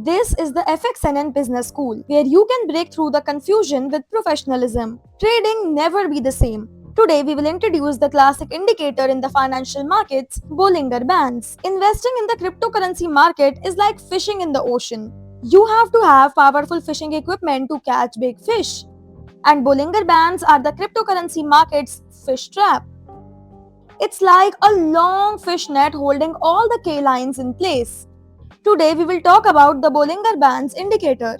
This is the FXNN Business School, where you can break through the confusion with professionalism. Trading never be the same. Today, we will introduce the classic indicator in the financial markets, Bollinger Bands. Investing in the cryptocurrency market is like fishing in the ocean. You have to have powerful fishing equipment to catch big fish. And Bollinger Bands are the cryptocurrency market's fish trap. It's like a long fish net holding all the K lines in place. Today we will talk about the Bollinger Bands indicator.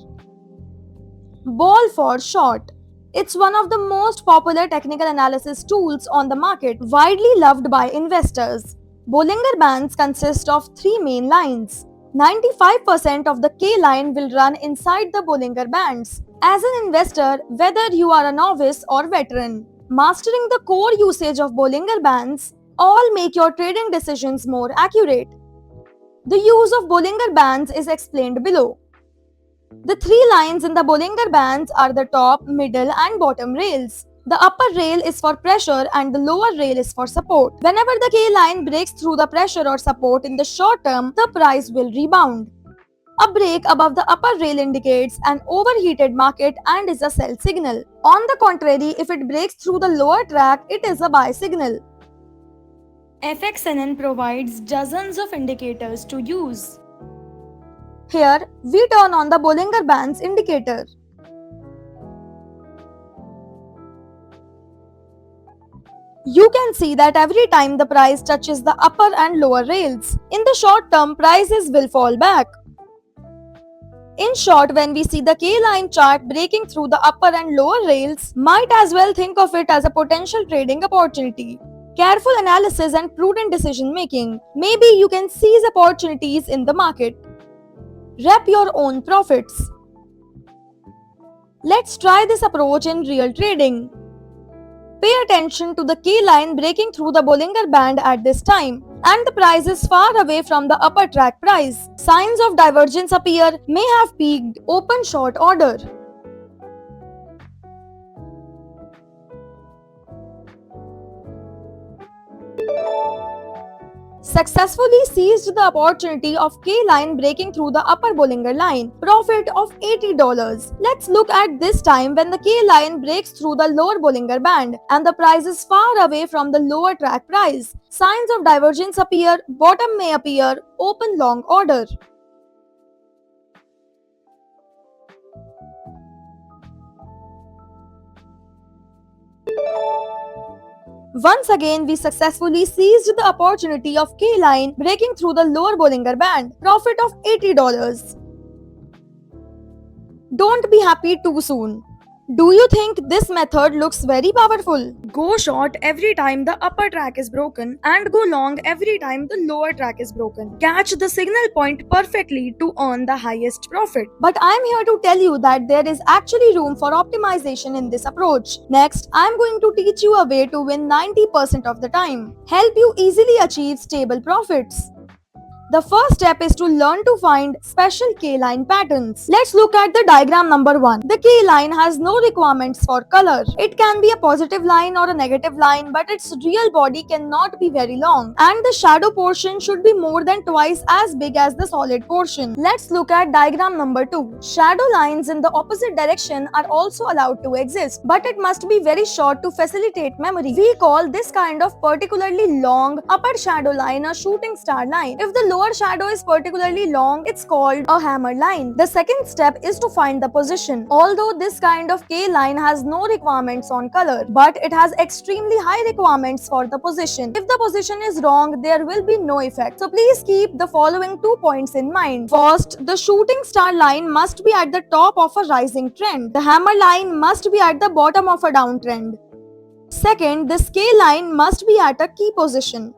BOL for short. It's one of the most popular technical analysis tools on the market, widely loved by investors. Bollinger Bands consist of three main lines. 95% of the K line will run inside the Bollinger Bands. As an investor, whether you are a novice or veteran, mastering the core usage of Bollinger Bands all make your trading decisions more accurate. The use of Bollinger Bands is explained below. The three lines in the Bollinger Bands are the top, middle and bottom rails. The upper rail is for pressure and the lower rail is for support. Whenever the K line breaks through the pressure or support in the short term, the price will rebound. A break above the upper rail indicates an overheated market and is a sell signal. On the contrary, if it breaks through the lower track, it is a buy signal. FXNN provides dozens of indicators to use. Here, we turn on the Bollinger Bands indicator. You can see that every time the price touches the upper and lower rails, in the short term, prices will fall back. In short, when we see the K-line chart breaking through the upper and lower rails, might as well think of it as a potential trading opportunity. Careful analysis and prudent decision making. Maybe you can seize opportunities in the market. Rep your own profits. Let's try this approach in real trading. Pay attention to the K line breaking through the Bollinger Band at this time, and the price is far away from the upper track price. Signs of divergence appear, may have peaked, open short order. Successfully seized the opportunity of K-line breaking through the upper Bollinger line. Profit of $80. Let's look at this time when the K-line breaks through the lower Bollinger Band and the price is far away from the lower track price. Signs of divergence appear, bottom may appear, open long order. Once again, we successfully seized the opportunity of K-line breaking through the lower Bollinger Band. Profit of $80. Don't be happy too soon. Do you think this method looks very powerful? Go short every time the upper track is broken and go long every time the lower track is broken. Catch the signal point perfectly to earn the highest profit. But I'm here to tell you that there is actually room for optimization in this approach. Next, I'm going to teach you a way to win 90% of the time. Help you easily achieve stable profits. The first step is to learn to find special K-line patterns. Let's look at the diagram number 1. The K-line has no requirements for color. It can be a positive line or a negative line, but its real body cannot be very long. And the shadow portion should be more than twice as big as the solid portion. Let's look at diagram number 2. Shadow lines in the opposite direction are also allowed to exist, but it must be very short to facilitate memory. We call this kind of particularly long upper shadow line a shooting star line. If the lower shadow is particularly long, it's called a hammer line. The second step is to find the position. Although this kind of K line has no requirements on color, but it has extremely high requirements for the position. If the position is wrong, there will be no effect. So please keep the following 2 points in mind. First, the shooting star line must be at the top of a rising trend. The hammer line must be at the bottom of a downtrend. Second, the scale line must be at a key position.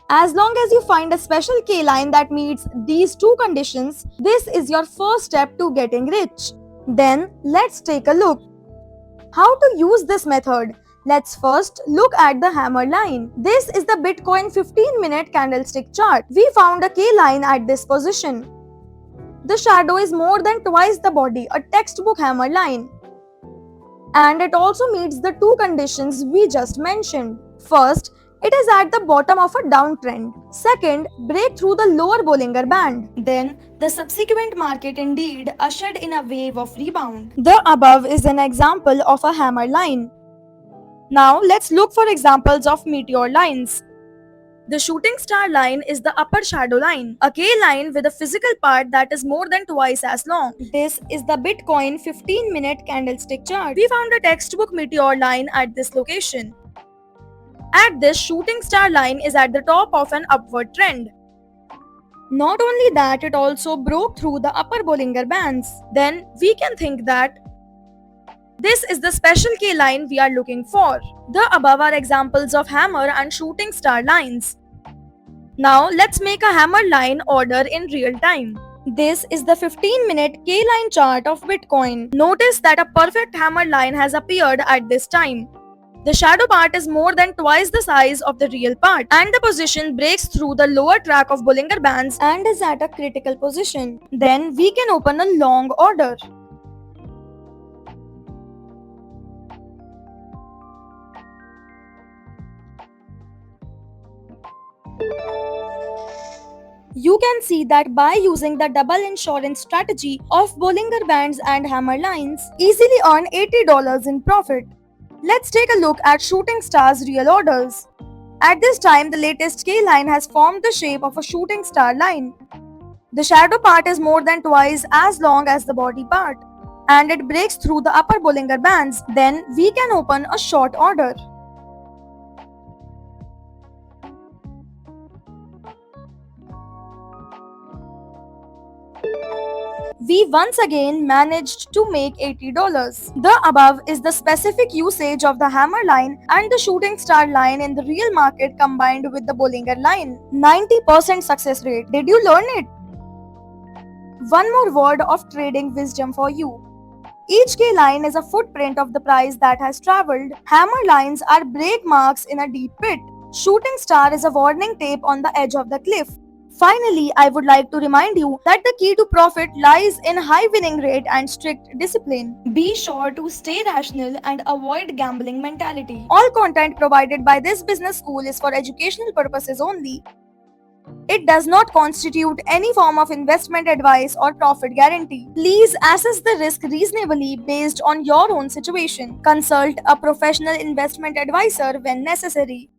As long as you find a special K line that meets these two conditions, this is your first step to getting rich. Then, let's take a look. How to use this method? Let's first look at the hammer line. This is the Bitcoin 15-minute candlestick chart. We found a K line at this position. The shadow is more than twice the body, a textbook hammer line. And it also meets the two conditions we just mentioned. First, It is at the bottom of a downtrend. Second, break through the lower Bollinger Band. Then, the subsequent market indeed ushered in a wave of rebound. The above is an example of a hammer line. Now, let's look for examples of meteor lines. The shooting star line is the upper shadow line, a K line with a physical part that is more than twice as long. This is the Bitcoin 15-minute candlestick chart. We found a textbook meteor line at this location. At this, shooting star line is at the top of an upward trend. Not only that, it also broke through the upper Bollinger Bands. Then we can think that this is the special K line we are looking for. The above are examples of hammer and shooting star lines. Now let's make a hammer line order in real time. This is the 15-minute K line chart of Bitcoin. Notice that a perfect hammer line has appeared at this time. The shadow part is more than twice the size of the real part, and the position breaks through the lower track of Bollinger Bands and is at a critical position. Then we can open a long order. You can see that by using the double insurance strategy of Bollinger Bands and hammer lines, easily earn $80 in profit. Let's take a look at shooting stars real orders. At this time, the latest K line has formed the shape of a shooting star line. The shadow part is more than twice as long as the body part, and it breaks through the upper Bollinger Bands. Then we can open a short order. We once again managed to make $80. The above is the specific usage of the hammer line and the shooting star line in the real market combined with the Bollinger line. 90% success rate. Did you learn it? One more word of trading wisdom for you. Each K line is a footprint of the price that has traveled. Hammer lines are break marks in a deep pit. Shooting star is a warning tape on the edge of the cliff. Finally, I would like to remind you that the key to profit lies in high winning rate and strict discipline. Be sure to stay rational and avoid gambling mentality. All content provided by this business school is for educational purposes only. It does not constitute any form of investment advice or profit guarantee. Please assess the risk reasonably based on your own situation. Consult a professional investment advisor when necessary.